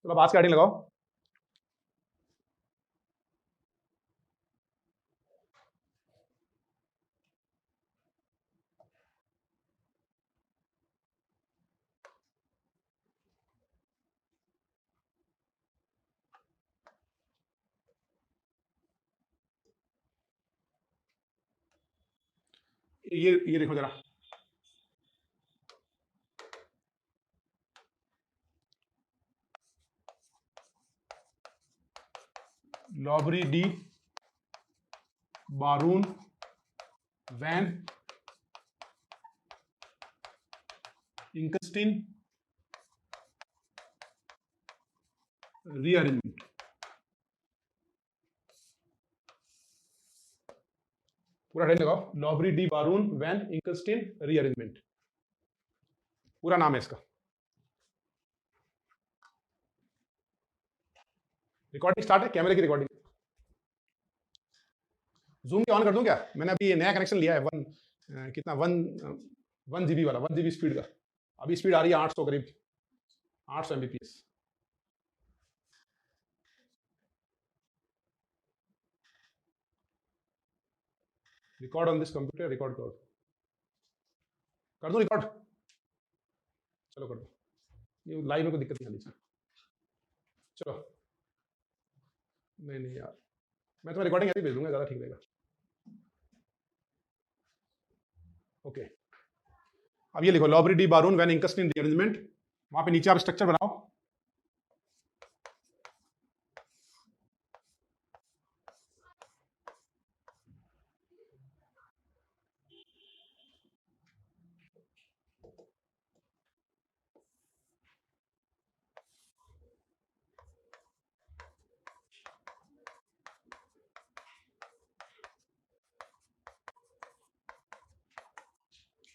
चलो अब आज का हेडिंग लगाओ। ये देखो जरा, लॉबरी डी बारून वैन इंकस्टीन रीअरेंजमेंट। पूरा हेडिंग लगाओ, लॉबरी डी बारून वैन इंकस्टीन रीअरेंजमेंट, पूरा नाम है इसका। रिकॉर्डिंग स्टार्ट है, कैमरे की रिकॉर्डिंग। जूम के ऑन कर दूं क्या? मैंने अभी नया कनेक्शन लिया है, कितना 1 GB वाला, 1 GB स्पीड का। अभी स्पीड आ रही है 800 करीब, 800 Mbps। Record on this computer, record करो, कर दो रिकॉर्ड। चलो कर दो, ये लाइव में कोई दिक्कत नहीं आनी चाहिए। चलो, नहीं यार, मैं तुम्हें रिकॉर्डिंग ऐसे भेज दूंगा, ज़्यादा ठीक रहेगा। ओके, अब ये लिखो, लॉबरी डी बारून वैन इंकस्टीन रीअरेंजमेंट। वहां पे नीचे आप स्ट्रक्चर बनाओ।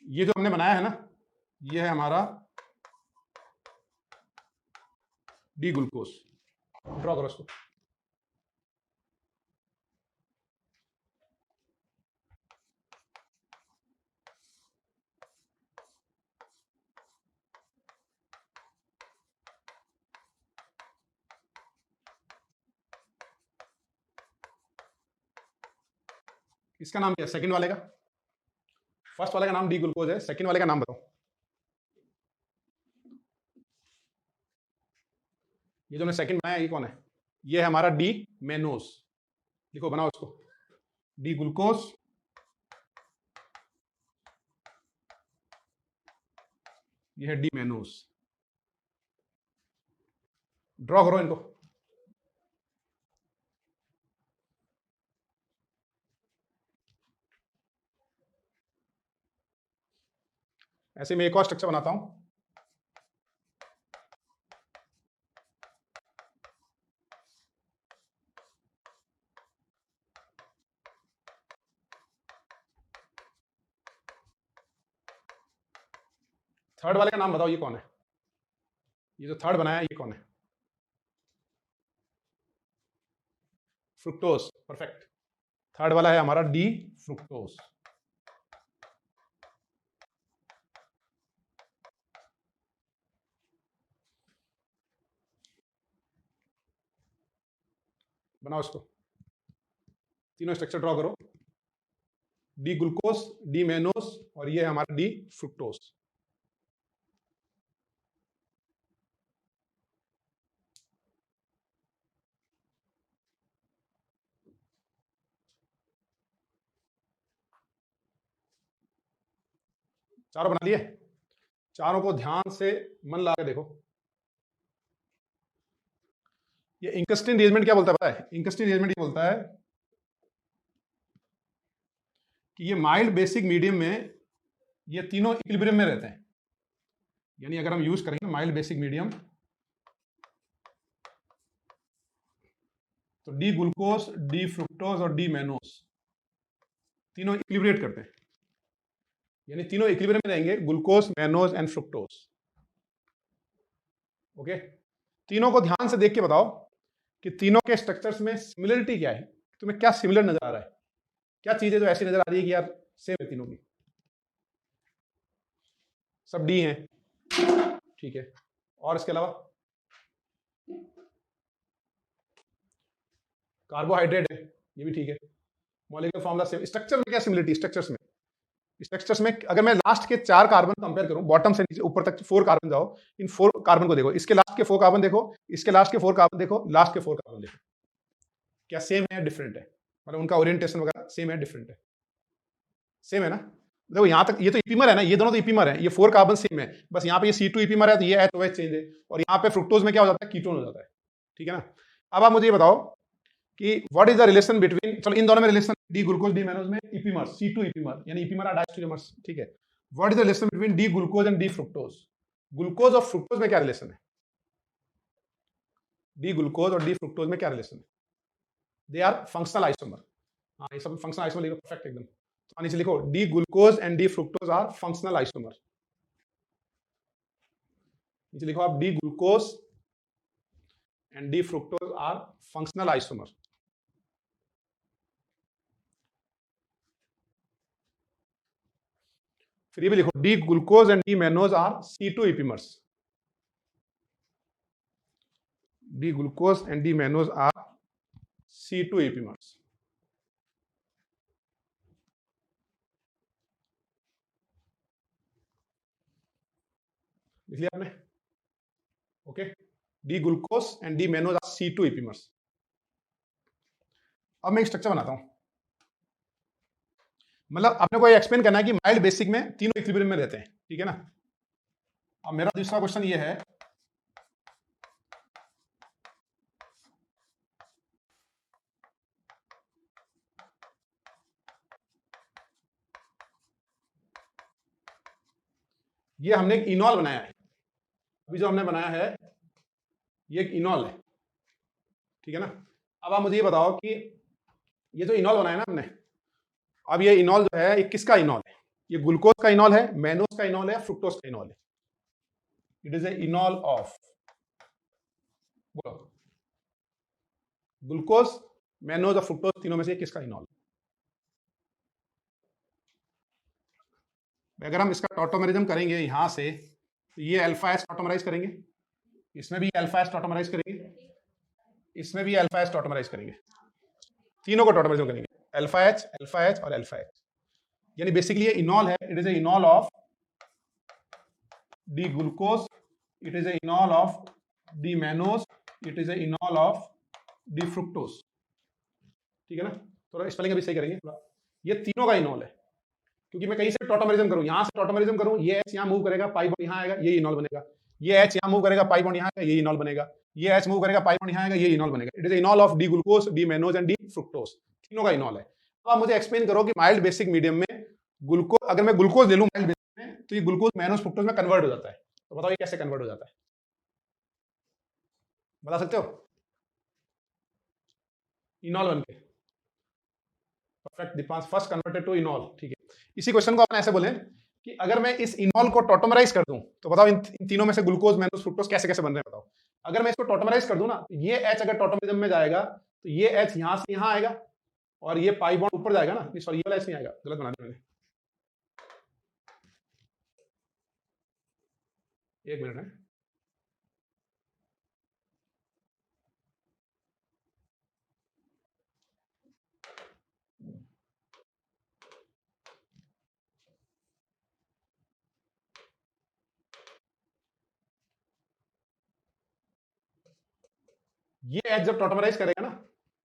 ये जो हमने बनाया है ना, ये है हमारा डी ग्लूकोज। ड्रॉ करो इसको। इसका नाम क्या है सेकंड वाले का? फर्स्ट वाले का नाम डी ग्लूकोज है, सेकंड वाले का नाम बताओ। ये जो हमने सेकंड बनाया, ये कौन है? ये है हमारा डी मेनोस। लिखो, बनाओ इसको, डी ग्लूकोज, ये है डी मेनोस। ड्रॉ करो इनको। ऐसे मैं एक और स्ट्रक्चर बनाता हूं। थर्ड वाले का नाम बताओ, ये कौन है? ये जो थर्ड बनाया, ये कौन है? Fructose, perfect. थर्ड वाला है हमारा डी फ्रुक्टोज। बनाओ इसको, तीनों स्ट्रक्चर ड्रॉ करो, डी ग्लूकोज, डी मेनोस, और ये है हमारा डी फ्रुक्टोज। चारों बना लिए? चारों को ध्यान से मन लगा के देखो। ये इंकस्टीन रीअरेंजमेंट क्या बोलता है पता है? इंकस्टीन रीअरेंजमेंट ये बोलता है कि ये माइल्ड बेसिक मीडियम में ये तीनों इक्विलिब्रियम में रहते हैं। यानी अगर हम यूज करेंगे माइल्ड बेसिक मीडियम, तो डी ग्लूकोज, डी फ्रुक्टोज और डी मेनोस तीनों इक्विलिब्रेट करते हैं, यानी तीनों इक्विलिब्रियम में रहेंगे, glucose, mannose and fructose. Okay, तीनों को ध्यान से देख के बताओ कि तीनों के स्ट्रक्चर्स में सिमिलरिटी क्या है, तुम्हें क्या सिमिलर नजर आ रहा है, क्या चीजें जो ऐसी नजर आ रही है कि यार सेम है तीनों की? सब डी हैं, ठीक है। और इसके अलावा कार्बोहाइड्रेट है, ये भी ठीक है। Molecular formula same. स्ट्रक्चर में क्या सिमिलरिटी? स्ट्रक्चर्स में अगर मैं लास्ट के 4 कार्बन कंपेयर करूं, बॉटम से नीचे ऊपर तक 4 कार्बन जाओ, इन 4 कार्बन को देखो, इसके लास्ट के 4 कार्बन देखो, इसके लास्ट के 4 कार्बन देखो, लास्ट के 4 कार्बन देखो, क्या सेम है डिफरेंट है? मतलब उनका ओरिएंटेशन वगैरह सेम है डिफरेंट है? सेम है ना। देखो यहाँ तक ये तो इपीमर है ना, ये दोनों तो इपीमर है, ये 4 कार्बन सेम है, बस यहाँ पे ये C2 इपीमर है तो ये OH चेंज है, और यहाँ पे फ्रुक्टोज में क्या हो जाता है? कीटोन हो जाता है। ठीक है ना। अब आप मुझे ये बताओ कि what is the relation between, चलो इन दोनों में relation, D glucose D mannose में इपीमर, C2 इपीमर यानी इपीमर और डायस्टेरियोमर्स। ठीक है। What is the relation between D glucose and D fructose? Glucose और फ्रुक्टोज में क्या रिलेशन है? डी ग्लूकोज और डी फ्रुक्टोज में क्या रिलेशन है? They are functional isomer. हाँ, ये सब फंक्शनल आइसोमर लिखो, परफेक्ट एकदम। तो नीचे लिखो D glucose and D fructose are functional isomer. नीचे लिखो आप D glucose and D fructose are functional isomer. फिर ये भी लिखो D glucose and D mannose are C2 epimers. D glucose and D mannose are C2 epimers. लिख लिया आपने? Okay. D glucose and D mannose are C2 epimers. अब मैं एक स्ट्रक्चर बनाता हूं, मतलब अपने को ये एक्सप्लेन करना है कि माइल्ड बेसिक में तीनों इक्विलिब्रियम में रहते हैं। ठीक है ना। अब मेरा दूसरा क्वेश्चन ये है, ये हमने एक इनॉल बनाया है, अभी जो हमने बनाया है ये एक इनॉल है। ठीक है ना। अब आप मुझे ये बताओ कि ये जो इनॉल बनाया ना हमने, अब ये इनॉल जो है ये किसका इनॉल है? ये ग्लूकोज का इनॉल है, मैनोज का इनॉल है, फ्रुक्टोज का इनॉल है? इट इज ए इनॉल ऑफ, बोलो, ग्लूकोज, मैनोज और फ्रुक्टोज, तीनों में से किसका इनॉल? अगर हम इसका टॉटोमेरिज्म करेंगे यहां से, तो ये अल्फा एच टॉटोमराइज करेंगे, इसमें भी अल्फा एच टॉटोमराइज करेंगे, इसमें भी अल्फा एच टॉटोमराइज करेंगे, तीनों को टॉटोमराइज करेंगे, अल्फा एच और अल्फा एच। यानी बेसिकली ये इनॉल है, it is a इनॉल of D glucose, it is a इनॉल of D mannose, it is a इनॉल of D fructose. ठीक है ना। थोड़ा स्पेलिंग अभी सही करेंगे थोड़ा। ये तीनों का इनॉल है, क्योंकि मैं कहीं से टॉटोमरिज्म करूं, यहां से टॉटोमरिज्म करूं, ये एच यहां मूव करेगा, पाई बॉन्ड यहां आएगा, ये इनॉल बनेगा, ये एच यहां मूव करेगा, पाई बॉन्ड यहां आएगा, ये इनॉल बनेगा, ये एच मूव करेगा, पाई बॉन्ड यहां आएगा, ये इनॉल बनेगा। It is इनॉल of D glucose, D mannose and D fructose, तीनों का इनॉल है। अब आप मुझे एक्सप्लेन करो कि माइल्ड बेसिक मीडियम में ग्लूकोज, अगर मैं ग्लूकोज ले लूं माइल्ड बेसिक में, तो ये ग्लूकोज मैनोज फ्रुक्टोज में कन्वर्ट हो जाता है। तो बताओ ये कैसे कन्वर्ट हो जाता है? बता सकते हो? इनॉल बन के, perfect Deepansh, first converted to enol. ठीक है। इसी क्वेश्चन को अपन ऐसे बोलें कि अगर मैं इस इनॉल को टॉटोमराइज कर दूं, तो बताओ इन तीनों में से ग्लूकोज, मैनोज, फ्रुक्टोज कैसे कैसे बन रहे हैं बताओ। अगर मैं इसको टॉटोमराइज कर दूं ना, तो ये एच अगर टॉटोमरिज्म में जाएगा तो ये एच यहां से यहां आएगा, और ये पाई बॉन्ड ऊपर जाएगा ना, सॉरी ये वाला एच नहीं आएगा, गलत बना दिया मैंने, एक मिनट है। ये एच जब टॉटोमराइज करेगा ना,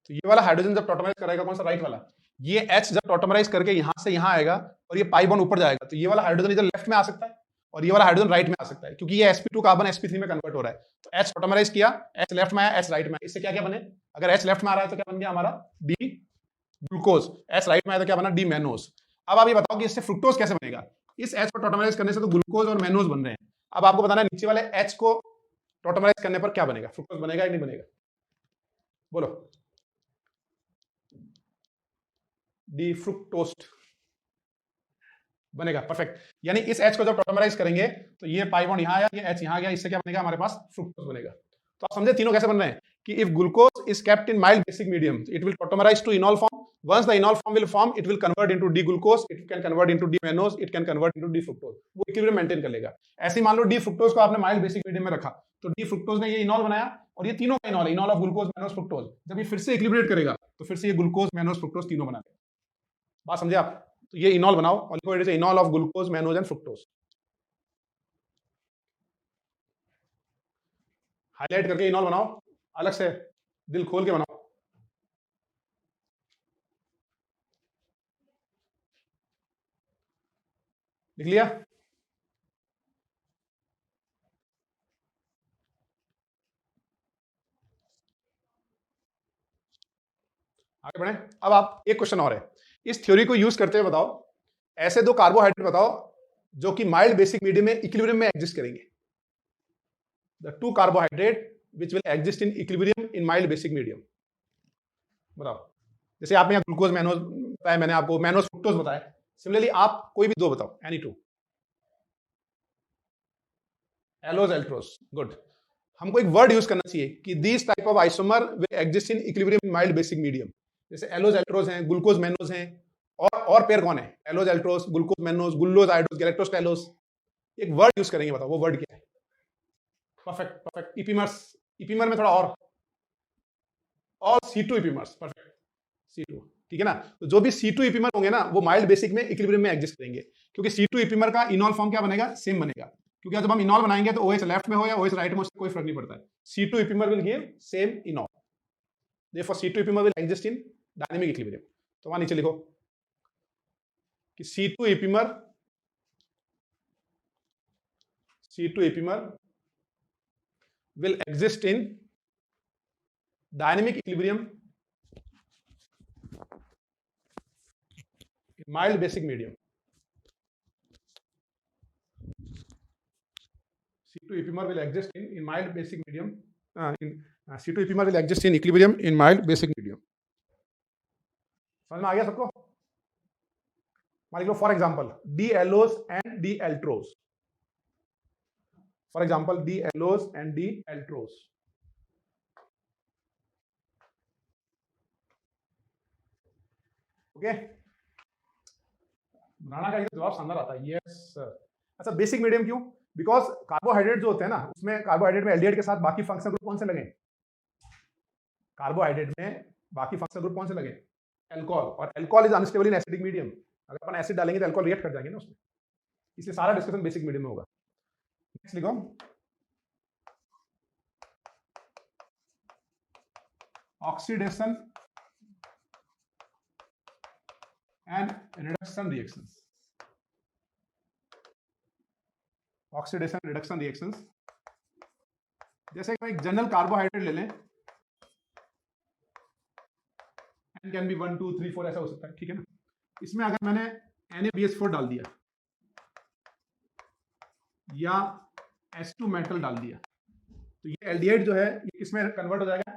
तो ये वाला हाइड्रोजन जब टॉटोमराइज करेगा, कौन सा, राइट वाला, ये एच जब टॉटोमराइज करके यहां से यहां आएगा और ये पाई बॉन्ड ऊपर जाएगा, तो ये वाला हाइड्रोजन इधर लेफ्ट में आ सकता है और ये वाला हाइड्रोजन राइट में आ सकता है, क्योंकि ये sp2 कार्बन sp3 में कन्वर्ट हो रहा है। तो एच टॉटोमराइज किया, एच लेफ्ट में आया, एच राइट में आया, इससे क्या क्या बने? अगर एच लेफ्ट में आ रहा है तो क्या बन गया हमारा? D glucose. एच राइट में आया तो क्या बना? D mannose. अब आप ये बताओ कि इससे फ्रुक्टोज कैसे बनेगा? इस एच को टॉटोमराइज करने से तो ग्लूकोज और मैनोज बन रहे हैं, अब आपको बताना है नीचे वाले एच को टॉटोमराइज करने पर क्या बनेगा, फ्रुक्टोज बनेगा या नहीं बनेगा? बोलो। डी फ्रुक्टोस्ट बनेगा, परफेक्ट। यानी इस एच को जब टॉटोमराइज करेंगे तो ये पाई बॉन्ड यहां आया, ये एच यहां गया, इससे क्या बनेगा हमारे पास? फ्रुक्टोज बनेगा। तो आप समझे तीनों कैसे बन रहे हैं कि if glucose is kept in mild basic medium, it will tautomerize to enol form, once the enol form will form, it will convert into D glucose, it can convert into D mannose, it can convert into D fructose, वो equilibrium maintain कर लेगा। ऐसे ही मान लो D fructose को आपने mild basic medium में रखा, तो डी फ्रुक्टोज ने ये इनॉल बनाया, और ये तीनों का इनॉल है, इनॉल ऑफ ग्लूकोज मैनोज फ्रुक्टोज। जब ये फिर से इक्विलिब्रेट करेगा तो फिर से ये ग्लूकोज मैनोज फ्रुक्टोज तीनों बना देगा। बात समझे आप? तो ये इनॉल बनाओ और लिखो it is इनॉल of glucose mannose and fructose. Highlight करके इनॉल बनाओ, अलग से दिल खोल के बनाओ। लिख लिया? आगे बढ़े। अब आप एक क्वेश्चन और है, इस थ्योरी को यूज करते हुए बताओ ऐसे दो कार्बोहाइड्रेट बताओ जो कि माइल्ड बेसिक मीडियम में इक्विलिब्रियम में एग्जिस्ट करेंगे। The two carbohydrate which will exist in equilibrium in mild basic medium. बताओ। जैसे आपने यहाँ ग्लूकोज मैनोज बताया, मैंने आपको मैनोज फ्रुक्टोज बताया। सिमिलरली आप कोई भी दो बताओ, एनी टू। एलोज एल्ट्रोज, गुड। हमको एक वर्ड यूज करना चाहिए कि this type of isomer will exist in equilibrium in mild basic medium. जैसे एलोज एल्ट्रोज हैं, ग्लूकोज मैनोज हैं, और पेयर कौन है? एलोज एल्ट्रोज, ग्लूकोज मैनोज, गुल्लोज आयोडोज, गैलेक्टोज टेलोज। एक वर्ड यूज करेंगे, बताओ वो वर्ड क्या है? Perfect perfect. इपीमर्स, इपीमर में थोड़ा और C2 इपीमर्स, परफेक्ट। C2, ठीक है ना? तो जो भी C2 इपीमर होंगे ना वो माइल्ड बेसिक में इक्विलिब्रियम में एग्जिस्ट करेंगे, क्योंकि C2 इपीमर का इनॉल फॉर्म क्या बनेगा? सेम बनेगा। क्योंकि जब हम इनॉल बनाएंगे तो OH लेफ्ट में हो या OH राइट में, उससे कोई फर्क नहीं पड़ता है। C2 इपीमर will give same इनॉल, therefore C2 इपीमर will exist in dynamic equilibrium. तो वहां नीचे लिखो कि C2 इपीमर will exist in dynamic equilibrium in mild basic medium. C2 epimer will exist in mild basic medium. C2 epimer will exist in equilibrium in mild basic medium. समझ में आ गया सबको? मान लो for example D allose and D altrose. For example D allose and D altrose. Okay, Rana का जवाब शानदार आता है, यस सर। अच्छा, बेसिक मीडियम क्यों? बिकॉज कार्बोहाइड्रेट जो होते हैं ना, उसमें कार्बोहाइड्रेट में एल्डिहाइड के साथ बाकी फंक्शनल ग्रुप कौन से लगे? कार्बोहाइड्रेट में बाकी फंक्शनल ग्रुप कौन से लगे? एल्कोहल। और alcohol is unstable in acidic medium. अगर अपन एसिड डालेंगे तो एल्कोहल रिएक्ट कर जाएंगे ना उसमें, इसलिए सारा डिस्कशन बेसिक मीडियम में होगा। नेक्स्ट लिखो, oxidation and reduction reactions. Oxidation reduction reactions, जैसे कि एक जनरल कार्बोहाइड्रेट ले लें, एन कैन बी 1 2 3 4 ऐसा हो सकता है, ठीक है ना? इसमें अगर मैंने NaBH4 डाल दिया या H2 मेटल डाल दिया तो ये एल्डिहाइड जो है ये किसमें कन्वर्ट हो जाएगा?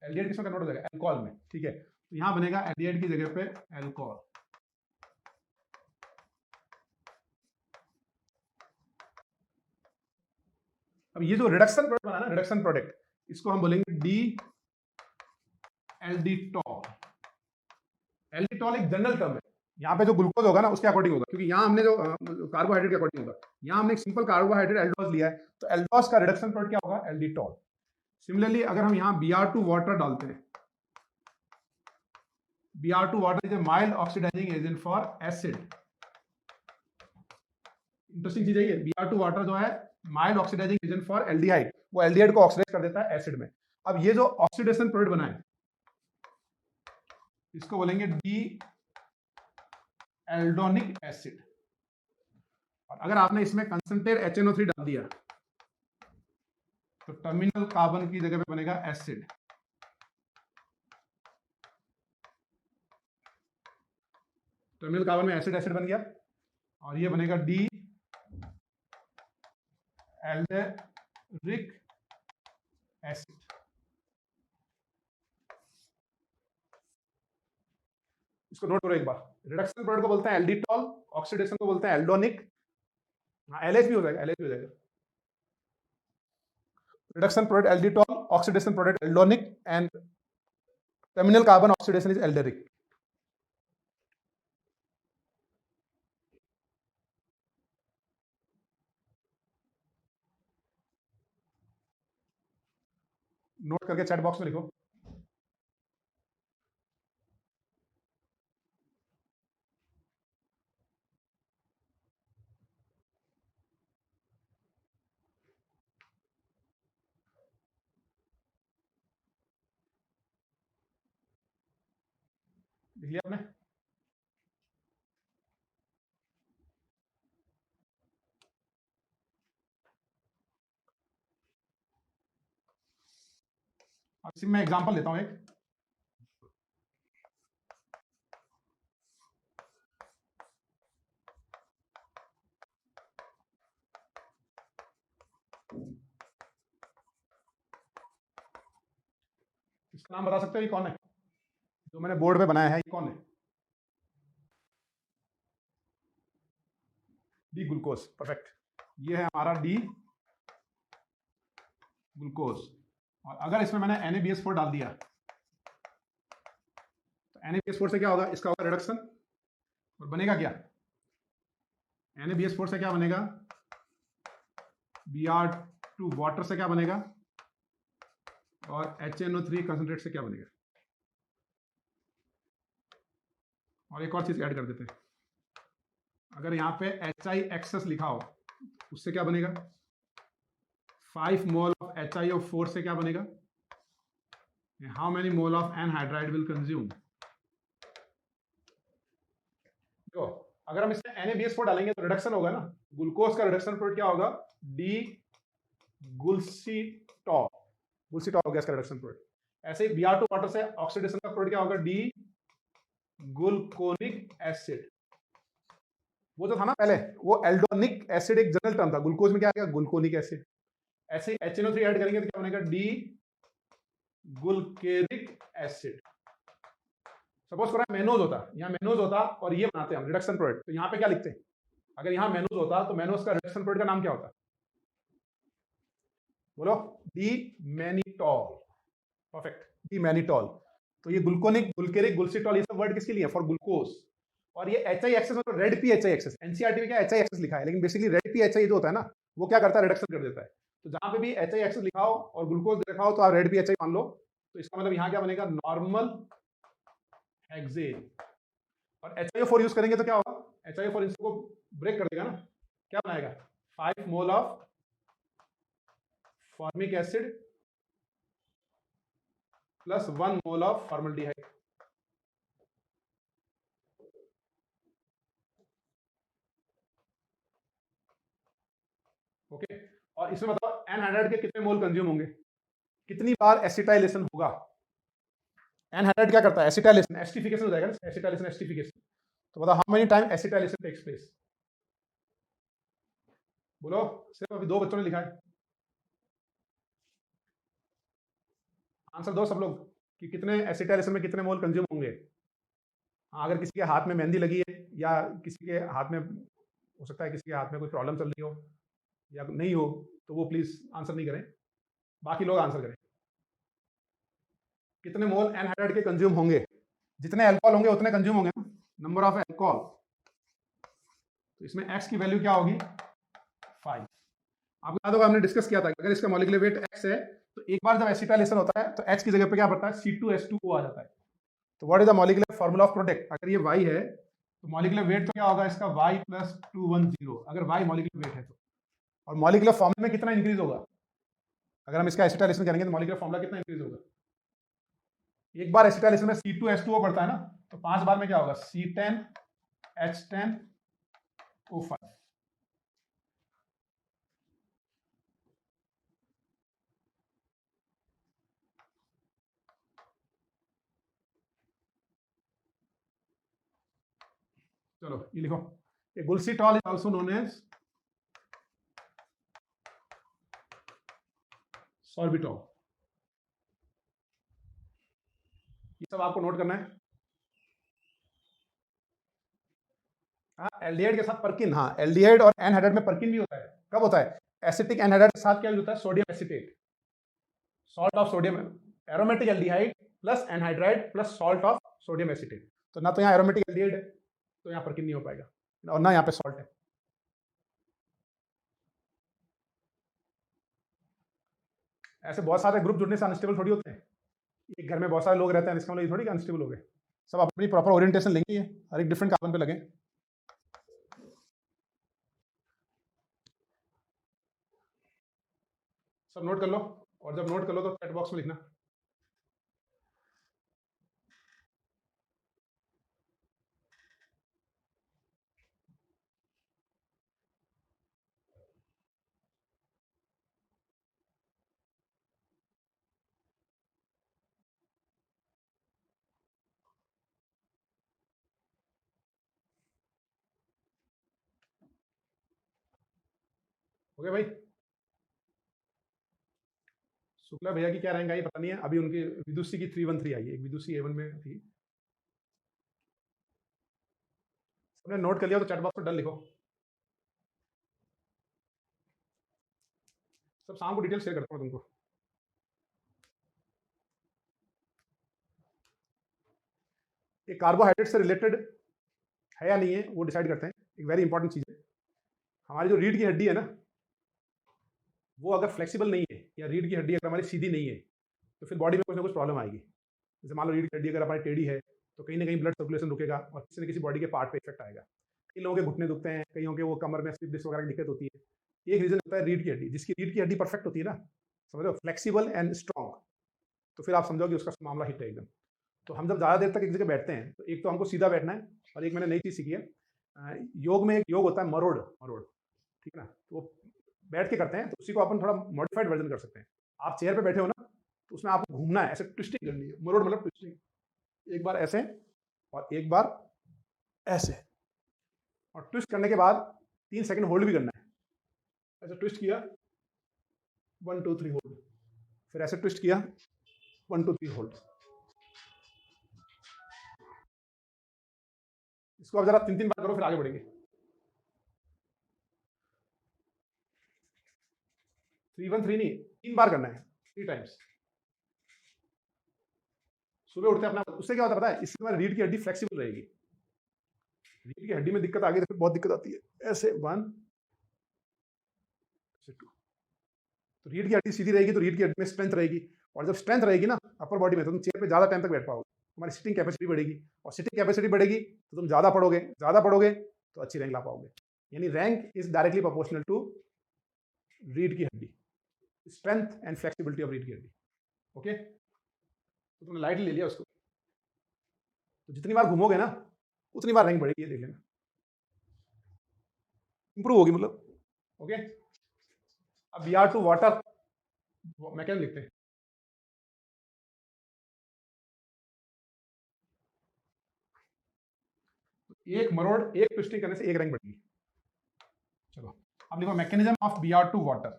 एल्डिहाइड किसमें कन्वर्ट हो जाएगा? एल्कोहल में, ठीक है? तो यहां बनेगा एल्डिहाइड की जगह पे एल्कोहल। अब ये जो रिडक्शन प्रोडक्ट बना ना, रिडक्शन प्रोडक्ट, इसको हम बोलेंगे डी एल्डिटॉल। एल्डिटॉल एक जनरल टर्म है, यहाँ पे जो ग्लूकोज होगा ना उसके अकॉर्डिंग होगा, क्योंकि यहाँ हमने जो कार्बोहाइड्रेट के अकॉर्डिंग होगा, यहाँ हमने एक सिंपल कार्बोहाइड्रेट एल्डोज लिया है, तो एल्डोज का रिडक्शन प्रोडक्ट क्या होगा? एल्डिटॉल। सिमिलरली अगर हम यहाँ Br2 वाटर डालते हैं, Br2 water is a mild oxidising agent for acid. Interesting चीज है ये, Br2 वाटर जो है mild oxidising agent for aldehyde, वो एल्डिहाइड को ऑक्सीडाइज कर देता है एसिड में। अब ये जो ऑक्सीडेशन प्रोडक्ट बना है इसको बोलेंगे डी एल्डोनिक एसिड। और अगर आपने इसमें कंसंट्रेट HNO3 डाल दिया तो टर्मिनल कार्बन की जगह पे बनेगा एसिड। टर्मिनल कार्बन में एसिड एसिड बन गया और ये बनेगा डी एल्डेरिक एसिड। इसको नोट करो एक बार, रिडक्शन प्रोडक्ट को बोलते हैं एल्डिटॉल, ऑक्सीडेशन को बोलते हैं एल्डोनिक। LH भी हो जाएगा, LH भी हो जाएगा। Reduction product alditol, oxidation product aldonic, and terminal carbon oxidation is aldaric. Note करके चैट बॉक्स में लिखो। लिख लिया आपने? अब इसी में एग्जांपल लेता हूं एक। इसका नाम बता सकते हो ये कौन है? जो मैंने बोर्ड पे बनाया है ये कौन है? D glucose, perfect. ये है हमारा डी ग्लूकोज। और अगर इसमें मैंने NaBH4 डाल दिया तो NaBH4 से क्या होगा? इसका होगा रिडक्शन और बनेगा क्या? NaBH4 से क्या बनेगा? Br2 वाटर से क्या बनेगा? और HNO3 कंसंट्रेट से क्या बनेगा? और एक और चीज ऐड कर देते हैं, अगर यहाँ पे HI एक्सेस लिखा हो उससे क्या बनेगा? 5 मोल ऑफ HiO4 से क्या बनेगा? How many mole of anhydride will consume? देखो, अगर हम इसमें NaBH4 डालेंगे तो रिडक्शन होगा ना। ग्लूकोज का रिडक्शन प्रोडक्ट क्या होगा? डी गुलसीटॉल। गुलसीटॉल हो गया इसका रिडक्शन प्रोडक्ट। ऐसे ही Br2 वाटर से ऑक्सीडेशन का प्रोडक्ट क्या होगा? D gluconic acid. वो जो था ना पहले, वो एल्डोनिक एसिड एक जनरल टर्म था, ग्लूकोज में क्या आ गया? Gluconic acid. ऐसे ही HNO3 ऐड करेंगे तो क्या बनेगा? D glucaric acid. सपोज करो मेनोज होता, यहाँ मेनोज होता और ये बनाते हैं हम रिडक्शन प्रोडक्ट, तो यहाँ पे क्या लिखते हैं? अगर यहाँ मेनोज होता तो मेनोज का रिडक्शन प्रोडक्ट का नाम क्या होता? बोलो। D mannitol, perfect, D mannitol. तो ये ग्लूकोनिक, गुलकेरिक, गुलसीटॉल, ये सब वर्ड किसके लिए? For glucose. और ये HI एक्सेस मतलब red P HI excess, NCERT में क्या HI एक्सेस लिखा है, लेकिन बेसिकली रेड पी HI जो होता है ना, वो क्या करता है? रिडक्शन कर देता है। तो जहां पे भी HI एक्सेस लिखा हो और ग्लूकोज लिखा हो तो आप रेड पी HI मान लो। तो इसका मतलब यहाँ क्या बनेगा? Normal hexane. और HiO4 यूज करेंगे तो क्या होगा? HiO4 इसको ब्रेक कर देगा ना, क्या बनाएगा? 5 mole of formic acid plus 1 mole of formaldehyde. Okay. और इसमें बताओ एनहाइड्राइड के कितने मोल कंज्यूम होंगे? कितनी बार एसिटाइलेशन होगा? एनहाइड्राइड क्या करता है? एसिटाइलेशन, एस्टिफिकेशन हो जाएगा ना, एसिटाइलेशन एस्टिफिकेशन। तो बताओ how many time acetylation takes place? बोलो। सिर्फ अभी 2 बच्चों ने लिखा है, आंसर दो सब लोग कि कितने एसिटाइलेशन में कितने मोल कंज्यूम होंगे। हाँ, अगर किसी के हाथ में मेहंदी लगी है या किसी के हाथ में, हो सकता है किसी के हाथ में कोई प्रॉब्लम चल रही हो या नहीं हो, तो वो प्लीज आंसर नहीं करें, बाकी लोग आंसर करें। कितने मोल एनहाइड्राइड के कंज्यूम होंगे? जितने अल्कोहल होंगे उतने कंज्यूम होंगे ना, नंबर ऑफ अल्कोहल। तो इसमें एक्स की वैल्यू क्या होगी? 5। आपको याद होगा हमने डिस्कस किया था कि अगर इसका मॉलिक्यूलर वेट एक्स है तो एक बार जब एसिटाइलेशन होता है तो एच की जगह पे क्या पड़ता है? C2H2O आ जाता है। तो what is the molecular formula of product? अगर ये y है तो मॉलिक्यूलर वेट तो क्या होगा इसका? y + 210, अगर y मॉलिक्यूलर वेट है तो। और मॉलिक्यूलर फॉर्मूला में कितना इंक्रीज होगा? अगर हम इसका एसिटाइलेशन करेंगे तो मॉलिक्यूलर फॉर्मूला कितना इंक्रीज होगा? एक बार एसिटाइलेशन में C2H2O पड़ता है ना, तो 5 बार में क्या होगा? C10H10O5। चलो ये लिखो, ये glucitol is also known as sorbitol. ये सब आपको नोट करना है। हाँ, एल्डिहाइड के साथ पर्किन, हाँ एल्डिहाइड और एनहाइड्राइड में पर्किन भी होता है। कब होता है? एसिटिक एनहाइड्राइड के साथ क्या होता है? Sodium acetate, salt of sodium, aromatic aldehyde plus anhydride plus salt of sodium acetate. तो ना तो यहाँ एरोमेटिक एल्डिहाइड है तो यहाँ पर्किन नहीं हो पाएगा, और ना यहाँ पे सॉल्ट है। ऐसे बहुत सारे ग्रुप जुड़ने से अनस्टेबल थोड़ी होते हैं। एक घर में बहुत सारे लोग रहते हैं, इसका मतलब ये थोड़ी कि अनस्टेबल हो गए। सब अपनी प्रॉपर ओरिएंटेशन लेंगे, ये हर एक डिफरेंट कार्बन पे लगे। सब नोट कर लो, और जब नोट कर लो तो चैट बॉक्स में लिखना। हो गया भाई? शुक्ला भैया की क्या रैंक आई पता नहीं है, अभी उनकी विदुषी की 313 आई है, एक विदुषी A1 में थी। सबने नोट कर लिया तो चैट बॉक्स में डन लिखो। सब शाम को डिटेल शेयर करता हूँ तुमको। ये कार्बोहाइड्रेट से रिलेटेड है या नहीं है वो डिसाइड करते हैं। एक वेरी इंपॉर्टेंट चीज़ है, हमारी जो रीढ़ की हड्डी है ना, वो अगर फ्लेक्सिबल नहीं है, या रीढ़ की हड्डी अगर हमारी सीधी नहीं है, तो फिर बॉडी में कुछ ना कुछ प्रॉब्लम आएगी। जैसे मान लो रीढ़ की हड्डी अगर हमारी टेढ़ी है, तो कहीं ना कहीं ब्लड सर्कुलेशन रुकेगा और किसी न किसी बॉडी के पार्ट पे इफेक्ट आएगा। कई लोगों के घुटने दुखते हैं, कईयों के वो कमर में स्लिप डिस्क वगैरह की दिक्कत होती है। एक रीजन होता है रीढ़ की हड्डी, जिसकी रीढ़ की हड्डी परफेक्ट होती है ना, समझ रहे हो, फ्लेक्सिबल एंड स्ट्रॉन्ग, तो फिर आप समझो कि उसका मामला हिट है एकदम। तो हम जब ज़्यादा देर तक एक जगह बैठते हैं, तो एक तो हमको सीधा बैठना है, और एक मैंने नई चीज़ सीखी है, योग में एक योग होता है मरोड़ मरोड़, ठीक है ना, तो वो बैठ के करते हैं, तो उसी को अपन थोड़ा मॉडिफाइड वर्जन कर सकते हैं। आप चेयर पे बैठे हो ना, तो उसमें आपको घूमना है, ऐसे ट्विस्टिंग करनी है, मरोड़ मतलब ट्विस्टिंग, एक बार ऐसे और एक बार ऐसे, और ट्विस्ट करने के बाद 3 सेकंड होल्ड भी करना है। ऐसे ट्विस्ट किया, 1 2 3 होल्ड, फिर ऐसे ट्विस्ट किया, 1 2 3 होल्ड। इसको आप जरा 3 3 बार करो, फिर आगे बढ़ेंगे। 3 1 3 नहीं, 3 बार करना है, 3 टाइम्स। सुबह उठते अपना, उससे क्या होता है पता है, इससे तुम्हारी रीढ़ की हड्डी फ्लेक्सिबल रहेगी। रीढ़ की हड्डी में दिक्कत आ गई तो फिर बहुत दिक्कत आती है। ऐसे 1 ऐसे 2, तो रीढ़ की हड्डी सीधी रहेगी तो रीढ़ की हड्डी में स्ट्रेंथ रहेगी, और जब स्ट्रेंथ रहेगी ना अपर बॉडी में, तो तुम चेयर पे ज्यादा टाइम तक बैठ पाओगे, तुम्हारी सिटिंग कैपेसिटी बढ़ेगी, और सिटिंग कैपेसिटी बढ़ेगी तो तुम ज्यादा पढ़ोगे तो अच्छी रैंक ला पाओगे। यानी rank is directly proportional to रीढ़ की हड्डी, स्ट्रेंथ एंड फ्लेक्सिबिलिटी ऑफ रीढ़ की हड्डी। ओके, तो तुमने लाइटली ले लिया उसको, तो जितनी बार घूमोगे ना उतनी बार रैंक बढ़ेगी, ये देख लेना, इंप्रूव होगी मतलब। ओके, अब B R two water mechanism लिखते हैं। एक मरोड़, एक ट्विस्टिंग करने से एक रैंक बढ़ेगी। चलो अब देखो mechanism of B R two water.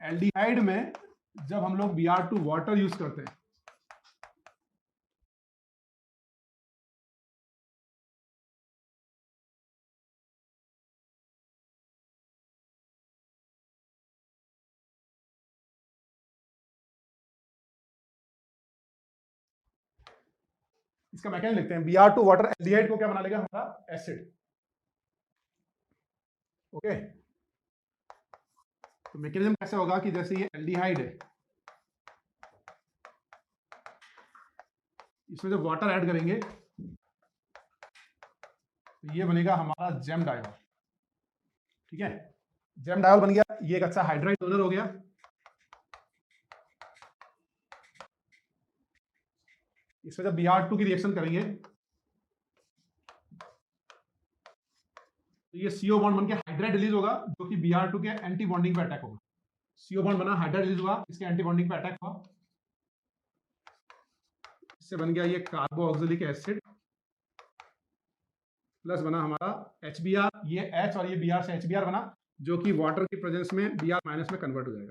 Aldehyde में जब हम लोग B R two water use करते हैं, इसका मैकेनिज्म लिखते हैं। B R two water aldehyde को क्या बना लेगा हमारा एसिड। ओके, तो मैकेनिज्म कैसे होगा कि जैसे ये एल्डिहाइड है, इसमें जब वाटर ऐड करेंगे तो ये बनेगा हमारा जेम डायोल। ठीक है, जेम डायोल बन गया, ये एक अच्छा हाइड्राइड डोनर हो गया। इसमें जब Br2 की रिएक्शन करेंगे तो ये CO बॉन्ड बन के हाइड्राइड रिलीज होगा, जो कि Br2 के एंटी बॉन्डिंग पे अटैक होगा। CO बॉन्ड बना, हाइड्राइड रिलीज हुआ, इसके एंटी बॉन्डिंग पे अटैक हुआ, इससे बन गया ये कार्बो ऑक्सिलिक एसिड, प्लस बना हमारा HBr, ये H और ये Br से HBr बना, जो कि वाटर की प्रेजेंस में Br माइनस में कन्वर्ट हो जाएगा।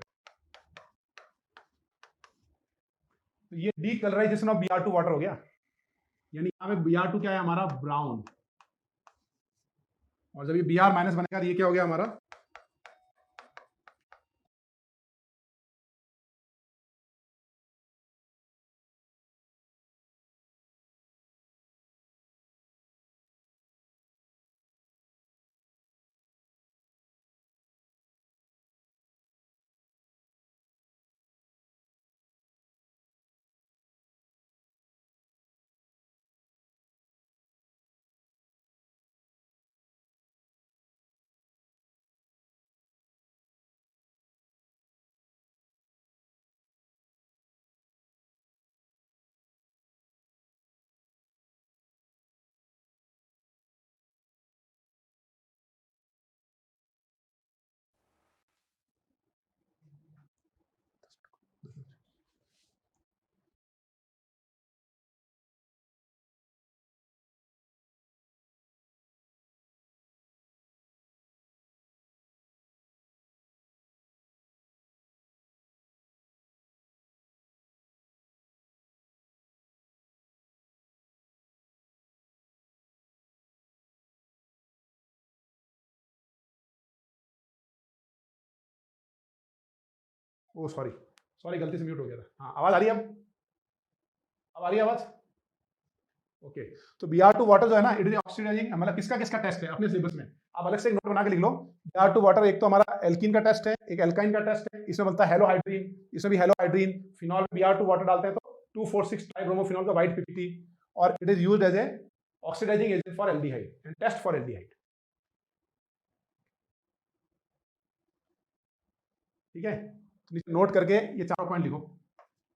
तो ये डीकलराइजेशन ऑफ Br2 वाटर हो गया, यानी यहाँ पे Br2 क्या है हमारा ब्राउन, और जब ये Br माइनस बनेगा तो ये क्या हो गया हमारा ओ सॉरी सॉरी, गलती से म्यूट हो गया था। हाँ, आवाज आ रही है अब आ रही है आवाज? ओके। तो Br2 वाटर जो है ना, इट इज ऑक्सीडाइजिंग, मतलब किसका किसका टेस्ट है अपने सिलेबस में, आप अलग से एक नोट बना के लिख लो। Br2 वाटर एक तो हमारा एल्कीन का टेस्ट है, एक एल्काइन का टेस्ट है, इसमें बनता है हेलोहाइड्रीन, इसमें भी हेलोहाइड्रीन, फिनॉल में Br2 वाटर डालते हैं तो 2,4,6 ट्राइब्रोमोफिनॉल का व्हाइट पीपीटी, और it is used as a oxidising agent for aldehyde and test for aldehyde. ठीक है, तो नोट करके ये चार पॉइंट लिखो।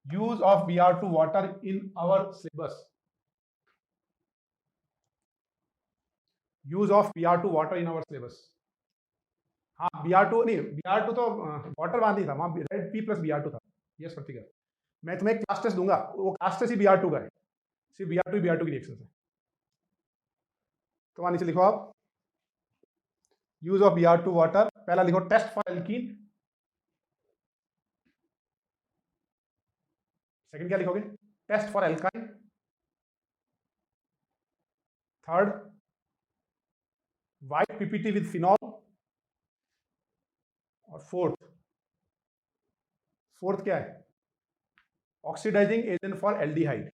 Use of Br2 water in our syllabus, use of Br2 water in our syllabus. हाँ, Br2 नहीं, Br2 तो वाटर बांध ही था वहां, रेड P प्लस Br2 था। यस प्रतिका, मैं तुम्हें एक क्लास टेस्ट दूंगा, वो क्लास टेस्ट ही Br2 का है, सिर्फ Br2 की रिएक्शन है। तो वहां नीचे लिखो आप यूज ऑफ Br2 वाटर, पहला लिखो टेस्ट फॉर एल्कीन, सेकंड क्या लिखोगे, test for alkyne, third white PPT with phenol, और फोर्थ क्या है, oxidising agent for aldehyde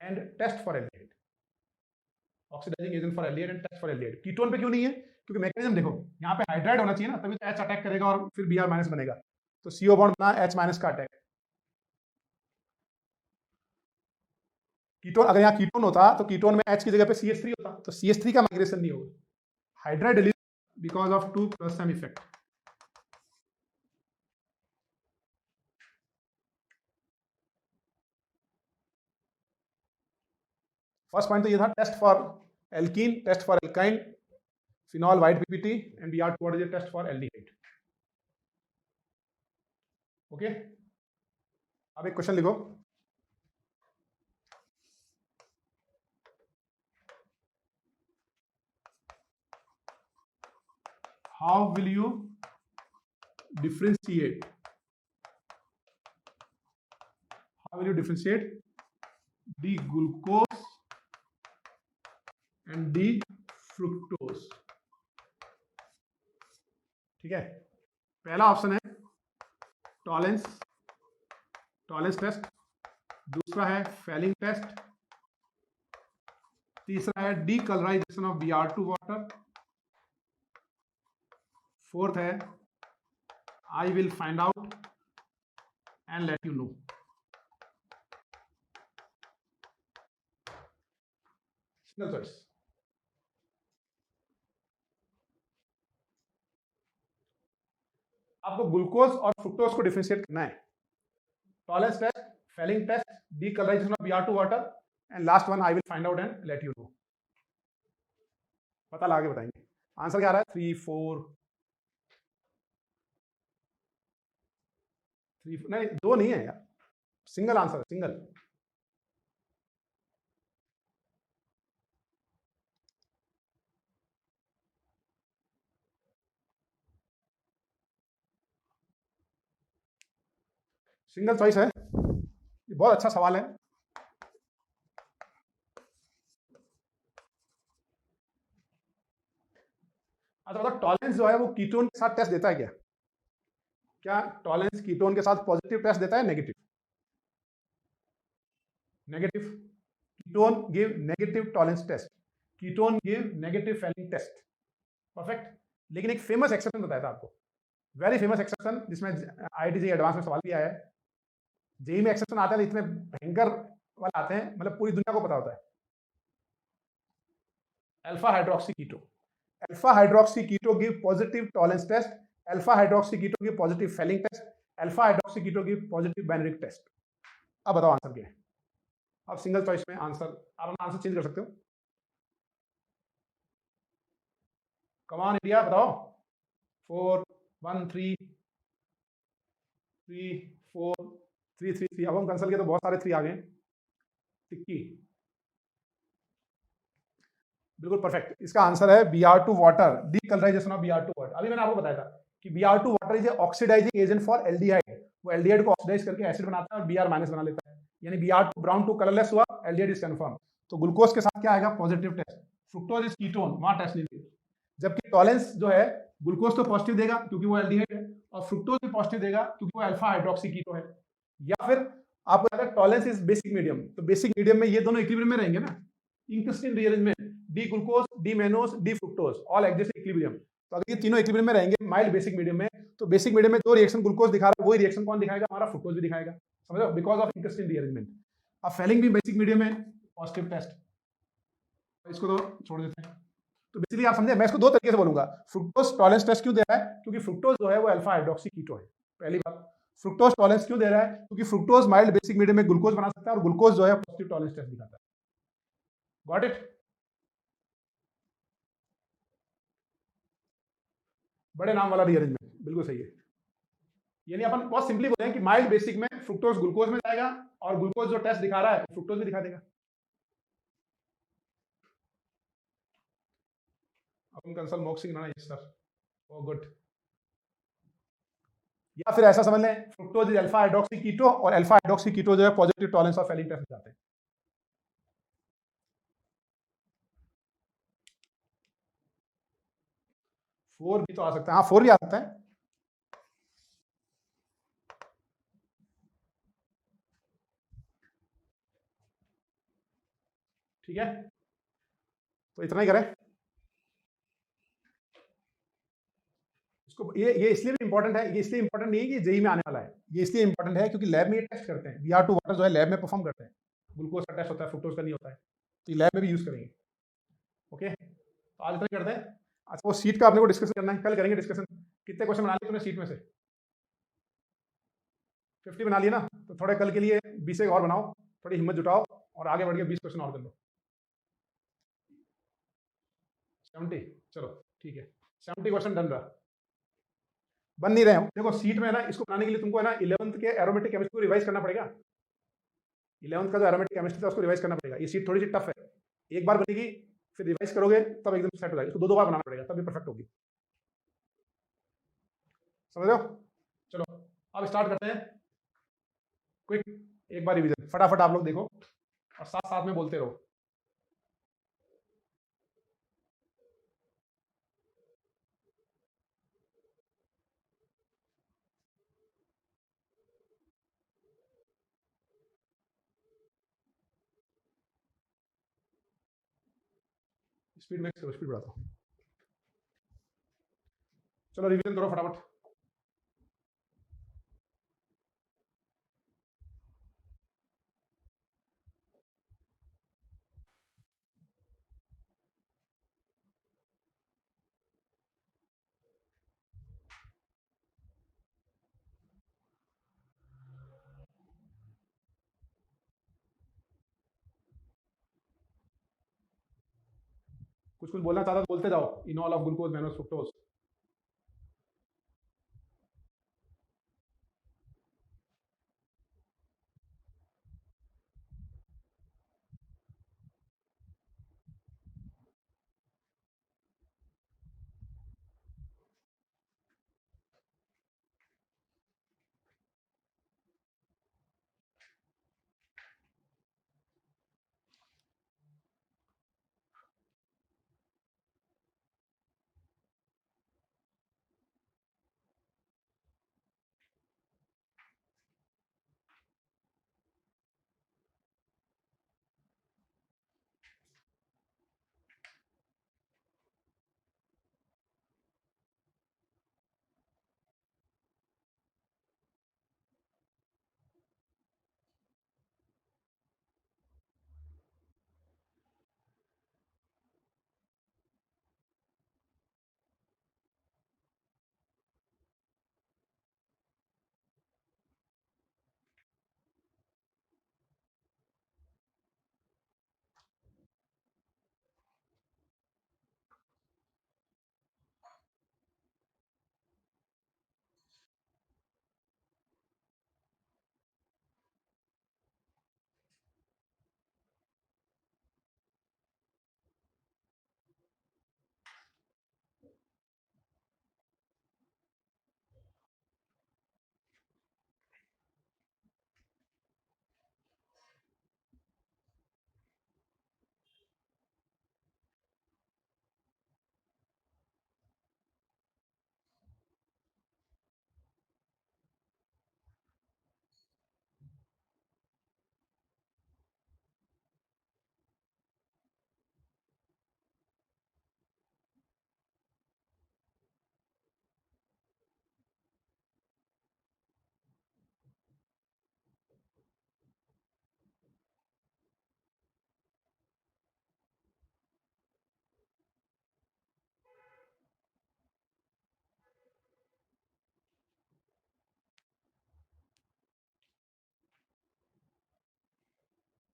and test for aldehyde, oxidising agent for aldehyde and test for aldehyde. Ketone पे क्यों नहीं है, क्योंकि मैकेनिज्म देखो, यहाँ पे हाइड्राइड होना चाहिए ना, तभी तो H अटैक करेगा और फिर Br माइनस बनेगा, तो CO बॉन्ड बना H माइनस का अटैक। कीटोन, अगर यहाँ कीटोन होता तो कीटोन में H की जगह पे CH3 होता, तो CH3 का माइग्रेशन नहीं होगा, hydride release because of 2+M effect. First point तो ये था, test for alkene, test for alkyne, phenol white PPT and Br2 water test for aldehyde. Okay, अब एक क्वेश्चन लिखो, how will you differentiate, how will you differentiate the glucose and the fructose? ठीक है, पहला option है Tollens test, दूसरा है Fehling test, तीसरा है decolourisation of Br2 water, fourth है I will find out and let you know. Single choice. आपको ग्लूकोज और फ्रुक्टोज को डिफरेंशिएट करना है, Tollens test, Fehling test, decolourisation of Br2 water and last one I will find out and let you know। पता लगा के बताएंगे। Answer क्या आ रहा है, 3 4 3, नहीं 2 नहीं है यार, सिंगल आंसर है, सिंगल। सिंगल चॉइस है, ये बहुत अच्छा सवाल है। अच्छा मतलब टॉलेंस जो है वो कीटोन के साथ टेस्ट देता है क्या? क्या टॉलेंस कीटोन के साथ पॉजिटिव टेस्ट देता है, negative? Negative. Ketone give negative Tollens test, ketone give negative Fehling test. Perfect. लेकिन एक फेमस एक्सेप्शन बताया था आपको, वेरी फेमस एक्सेप्शन, जिसमें IIT एडवांस में सवाल भी आया है, जेई में एक्सेप्शन आते हैं इतने भयंकर वाले आते हैं, मतलब पूरी दुनिया को पता होता है। Alpha hydroxy keto, alpha hydroxy keto give positive Tollens test, alpha hydroxy keto give positive Fehling test, alpha hydroxy keto give positive Benedict test. अब बताओ आंसर क्या है? अब सिंगल चॉइस में आंसर, आप अपना आंसर चेंज कर सकते हो। कमान इंडिया, बताओ। 4 1 3 3 4 3 3 3। अब हम कंसल्ट किए तो बहुत सारे 3 आ गए। टिक्की, बिल्कुल परफेक्ट। इसका आंसर है Br2 water, decolourisation of Br2 water. अभी मैंने आपको बताया था कि Br2 water is oxidising agent for aldehyde, वो एल्डिहाइड को ऑक्सीडाइज करके एसिड बनाता है और Br माइनस बना लेता है, यानी Br2 ब्राउन टू कलरलेस हुआ, एल्डिहाइड इज कंफर्म। तो ग्लूकोज के साथ क्या आएगा, positive test. Fructose is ketone, वहां टेस्ट नहीं दिया। जबकि टॉलेंस जो है ग्लूकोज तो पॉजिटिव देगा क्योंकि वो एल्डिहाइड है, और फ्रुक्टोज भी पॉजिटिव देगा क्योंकि वो अल्फा हाइड्रोक्सी कीटो है। या फिर आपको याद है टॉलरेंस इज बेसिक मीडियम, तो बेसिक मीडियम में ये दोनों इक्विलिब्रियम में रहेंगे ना, इंक्रिस्टल rearrangement, D glucose, D mannose, D fructose all exist equilibrium. तो अगर ये तीनों इक्विलिब्रियम में रहेंगे माइल्ड बेसिक मीडियम में, तो बेसिक मीडियम में जो रिएक्शन ग्लूकोज दिखा रहा है वही रिएक्शन कौन दिखाएगा, हमारा फ्रुक्टोज भी दिखाएगा, समझो, बिकॉज ऑफ इंक्रिस्टल रीअरेंजमेंट। अब फेलिंग भी बेसिक मीडियम में पॉजिटिव टेस्ट, इसको तो छोड़ देते हैं। तो बेसिकली आप समझे, मैं इसको दो तरीके से बोलूंगा। फ्रुक्टोज टॉलरेंस टेस्ट क्यों दे रहा है, क्योंकि फ्रुक्टोज जो है वो अल्फा हाइड्रोक्सी कीटो है, पहली बात। फ्रुक्टोज टॉलरेंस क्यों दे रहा है, क्योंकि फ्रुक्टोज माइल्ड बेसिक मीडियम में ग्लूकोज बना सकता है, और ग्लूकोज जो है पॉजिटिव टॉलरेंस टेस्ट दिखाता है। Got it? बड़े नाम वाला रीअरेंजमेंट, बिल्कुल सही है। यानी अपन बहुत सिंपली बोले कि माइल्ड बेसिक में फ्रुक्टोज ग्लूकोज में जाएगा, और ग्लूकोज जो टेस्ट दिखा रहा है फ्रुक्टोज भी दिखा देगा। अपन कंसल मॉक्सिंग ना, यस सर, ओ गुड। या फिर ऐसा समझ लें, फ्रुक्टोज इज अल्फा हाइड्रोक्सी कीटो, और अल्फा हाइड्रोक्सी कीटो जो है पॉजिटिव टॉलरेंस और फेलिंग टेस्ट दिखाते हैं। फोर भी तो आ सकता है, हाँ फोर भी आ सकता है। ठीक है, तो इतना ही करें इसको। ये इसलिए भी इंपॉर्टेंट है, ये इसलिए इंपॉर्टेंट नहीं है कि जेई में आने वाला है, ये इसलिए इंपॉर्टेंट है क्योंकि लैब में ये टेस्ट करते हैं, Br2 वाटर जो है लैब में परफॉर्म करते हैं। ग्लूकोज का टेस्ट होता है, फ्रुक्टोज का नहीं होता है, तो ये लैब में भी यूज करेंगे। ओके, तो आज इतना ही करते हैं। अच्छा, वो सीट का अपने को डिस्कशन करना है, कल करेंगे डिस्कशन। कितने क्वेश्चन बना लिए तूने सीट में से? 50 बना लिए ना, तो थोड़े कल के लिए 20 एक और बनाओ, थोड़ी हिम्मत जुटाओ, और आगे बढ़ के 20 क्वेश्चन और कर लो। 70, चलो ठीक है, 70 क्वेश्चन डन रहा। बन नहीं रहे हो, देखो सीट में है ना, इसको बनाने के लिए तुमको है ना 11th के एरोमेटिक केमिस्ट्री को रिवाइज करना पड़ेगा। 11th का जो एरोमेटिक केमिस्ट्री था उसको रिवाइज करना पड़ेगा। ये सीट थोड़ी सी टफ है, एक बार बनेगी, फिर रिवाइज करोगे तब एकदम सेट हो जाएगा। इसको दो दो बार बनाना पड़ेगा तब ये परफेक्ट होगी, समझ रहे हो? चलो अब स्टार्ट करते हैं। क्विक एक बार रिवीजन फटाफट आप लोग देखो, और साथ साथ में बोलते रहो। स्पीड मैक्स करो, स्पीड बढ़ाता हूँ। चलो रिवीजन करो फटाफट। कुछ कुछ बोलना चाहता तो बोलते जाओ। Enol of glucose mannose fructose.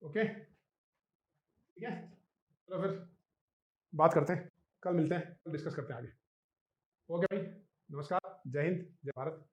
Okay, ठीक है, चलो फिर बात करते हैं, कल मिलते हैं, कल डिस्कस करते हैं आगे। ओके भाई, नमस्कार, जय हिंद, जय भारत।